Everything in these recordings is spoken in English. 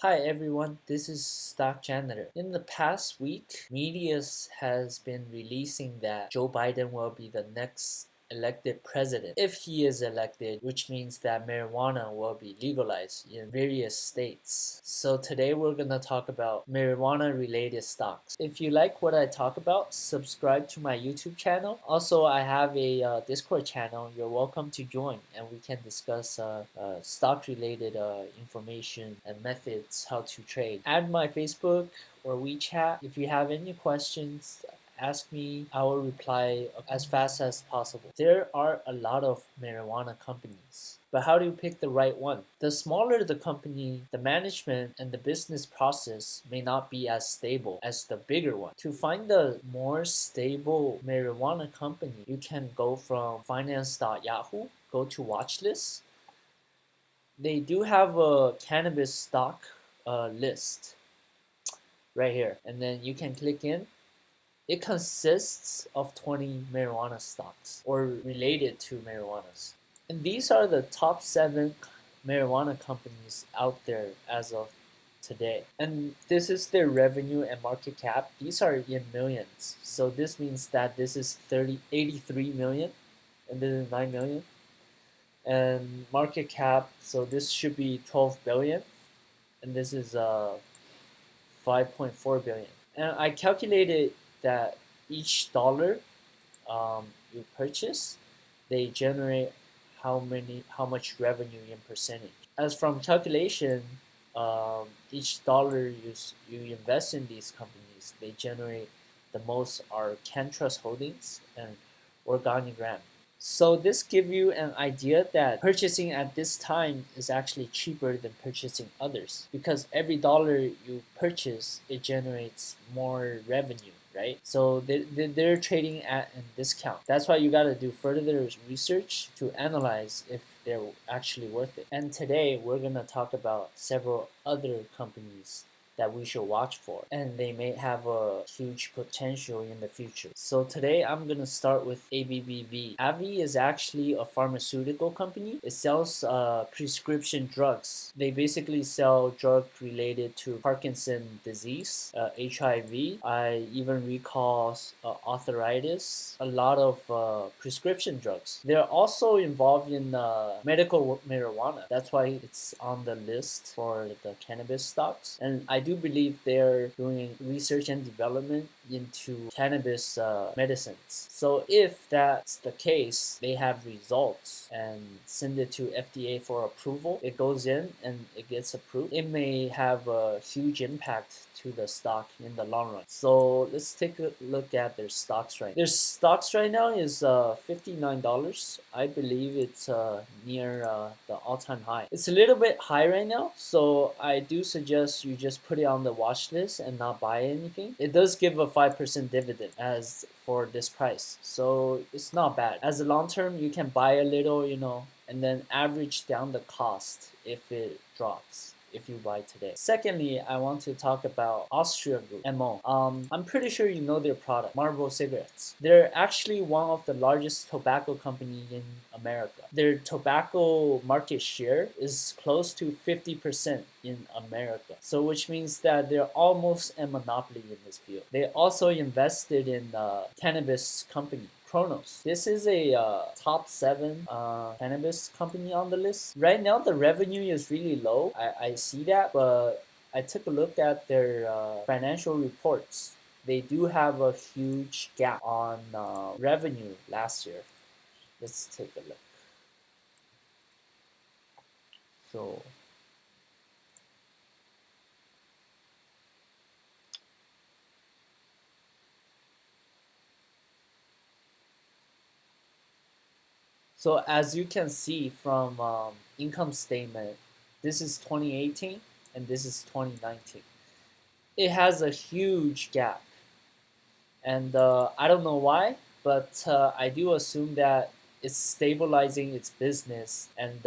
Hi everyone, this is StockJanitor. In the past week, media has been releasing that Joe Biden will be the next elected president if he is elected, which means that marijuana will be legalized in various states. So today we're going to talk about marijuana related stocks. If you like what I talk about, subscribe to my YouTube channel. Also, I have a Discord channel. You're welcome to join and we can discuss stock related information and methods how to trade. Add my Facebook or WeChat. If you have any questions, ask me. I will reply as fast as possible. There are a lot of marijuana companies, but how do you pick the right one? The smaller the company, the management and the business process may not be as stable as the bigger one. To find the more stable marijuana company, you can go from finance.yahoo, go to watchlist. They do have a cannabis stock list right here, and then you can click in. It consists of 20 marijuana stocks or related to marijuanas. And these are the top 7 marijuana companies out there as of today. And this is their revenue and market cap. These are in millions. So this means that this is 83 million and this is 9 million. And market cap, so this should be 12 billion and this is 5.4 billion. And I calculated that each dollar you purchase, they generate how much revenue in percentage. As from calculation, each dollar you invest in these companies, they generate the most are CanTrust Holdings and Organigram. So this give you an idea that purchasing at this time is actually cheaper than purchasing others because every dollar you purchase, it generates more revenue, right? So they're trading at a discount. That's why you got to do further research to analyze if they're actually worth it. And today we're going to talk about several other companies that we should watch for, and they may have a huge potential in the future. So today I'm gonna start with ABBV. AbbVie is actually a pharmaceutical company. It sells prescription drugs. They basically sell drugs related to Parkinson's disease, HIV. I even recall arthritis. A lot of prescription drugs. They're also involved in medical marijuana. That's why it's on the list for the cannabis stocks. And I do believe they're doing research and development into cannabis medicines. So if that's the case, they have results and send it to FDA for approval. It goes in and it gets approved. It may have a huge impact to the stock in the long run. So let's take a look at their stocks right now. Their stocks right now is $59. I believe it's near the all-time high. It's a little bit high right now, so I do suggest you just put it on the watch list and not buy anything. It does give a 5% dividend as for this price, so it's not bad. As a long term, you can buy a little, and then average down the cost if it drops if you buy today. Secondly, I want to talk about Austria Group, MO. I'm pretty sure you know their product, Marlboro cigarettes. They're actually one of the largest tobacco company in America. Their tobacco market share is close to 50% in America. So which means that they're almost a monopoly in this field. They also invested in cannabis company, Kronos. This is a top 7 cannabis company on the list. Right now, the revenue is really low. I see that, but I took a look at their financial reports. They do have a huge gap on revenue last year. Let's take a look. So So as you can see from income statement, this is 2018 and this is 2019. It has a huge gap, and I don't know why, but I do assume that it's stabilizing its business and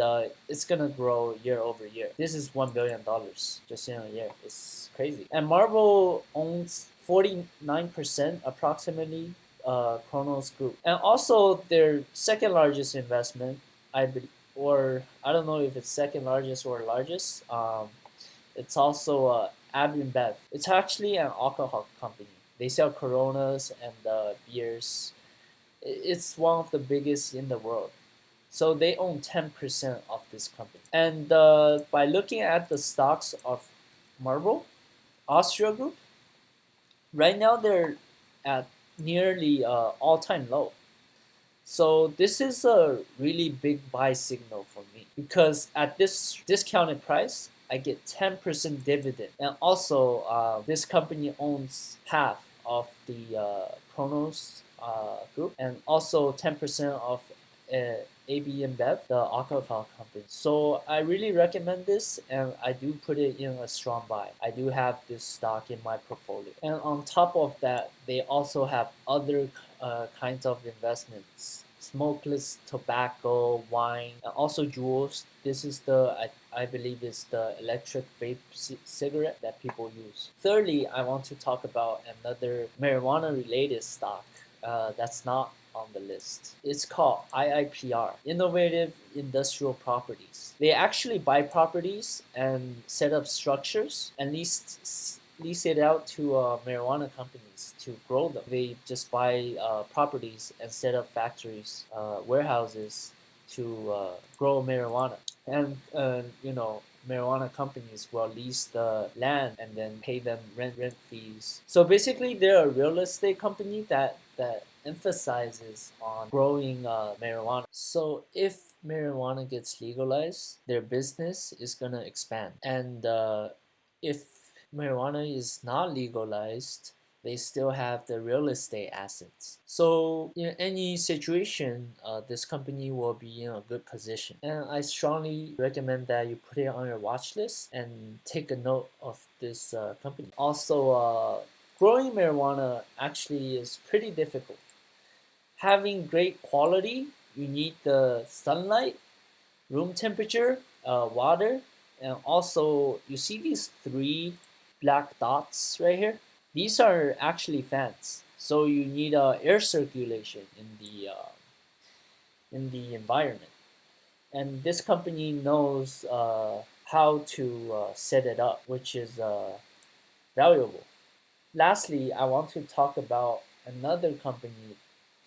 it's gonna grow year over year. This is $1 billion just in a year. It's crazy. And Marvel owns 49% approximately Kronos Group, and also their second largest investment, or I don't know if it's second largest or largest. It's also AbInBev. It's actually an alcohol company. They sell Coronas and beers. It's one of the biggest in the world. So they own 10% of this company. And by looking at the stocks of Marlboro, Austria Group, right now they're at nearly all-time low. So this is a really big buy signal for me because at this discounted price, I get 10% dividend. And also, this company owns half of the Kronos group and also 10% of AB InBev, the alcohol company. So I really recommend this, and I do put it in a strong buy. I do have this stock in my portfolio. And on top of that, they also have other kinds of investments: smokeless tobacco, wine, and also jewels. This is I believe is the electric vape cigarette that people use. Thirdly, I want to talk about another marijuana related stock that's not on the list. It's called IIPR, Innovative Industrial Properties. They actually buy properties and set up structures and lease it out to marijuana companies to grow them. They just buy properties and set up factories, warehouses to grow marijuana. And marijuana companies will lease the land and then pay them rent fees. So basically, they're a real estate company that emphasizes on growing marijuana. So if marijuana gets legalized, their business is gonna expand. And if marijuana is not legalized, they still have the real estate assets. So in any situation, this company will be in a good position. And I strongly recommend that you put it on your watch list and take a note of this company. Also, growing marijuana actually is pretty difficult. Having great quality, you need the sunlight, room temperature, water, and also you see these three black dots right here. These are actually fans, so you need air circulation in the environment, and this company knows how to set it up, which is valuable. Lastly, I want to talk about another company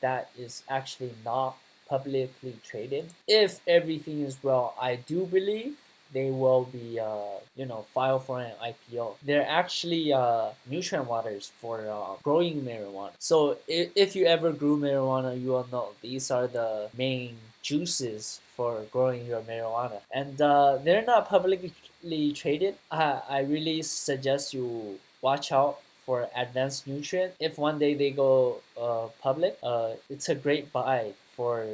that is actually not publicly traded. If everything is well, I do believe they will be, file for an IPO. They're actually nutrient waters for growing marijuana. So if you ever grew marijuana, you will know these are the main juices for growing your marijuana. And they're not publicly traded. I really suggest you watch out for advanced nutrient. If one day they go public, it's a great buy for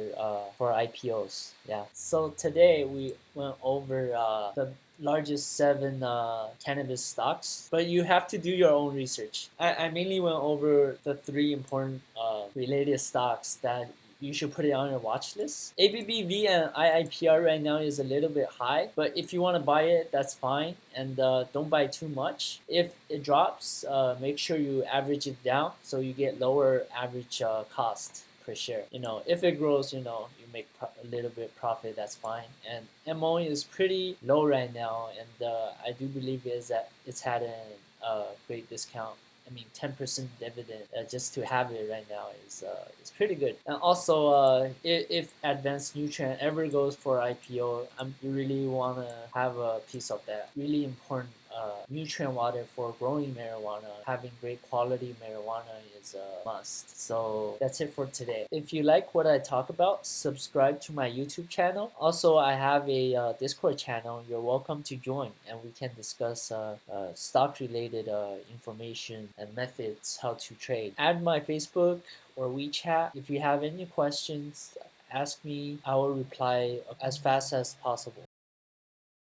IPOs. Yeah. So today we went over the largest 7 cannabis stocks, but you have to do your own research. I mainly went over the 3 important related stocks that you should put it on your watch list. ABBV and IIPR right now is a little bit high, but if you want to buy it, that's fine. And don't buy too much. If it drops, make sure you average it down so you get lower average cost per share. If it grows, you make a little bit profit, that's fine. And MO is pretty low right now, and I do believe it's had a great discount. I mean, 10% dividend just to have it right now is pretty good. And also, if Advanced Nutrient ever goes for IPO, you really want to have a piece of that. Really important nutrient water for growing marijuana. Having great quality marijuana is a must. So that's it for today. If you like what I talk about, subscribe to my YouTube channel. Also, I have a Discord channel. You're welcome to join, and we can discuss stock related information and methods how to trade. Add my Facebook or Wechat. If you have any questions, ask me. I will reply as fast as possible.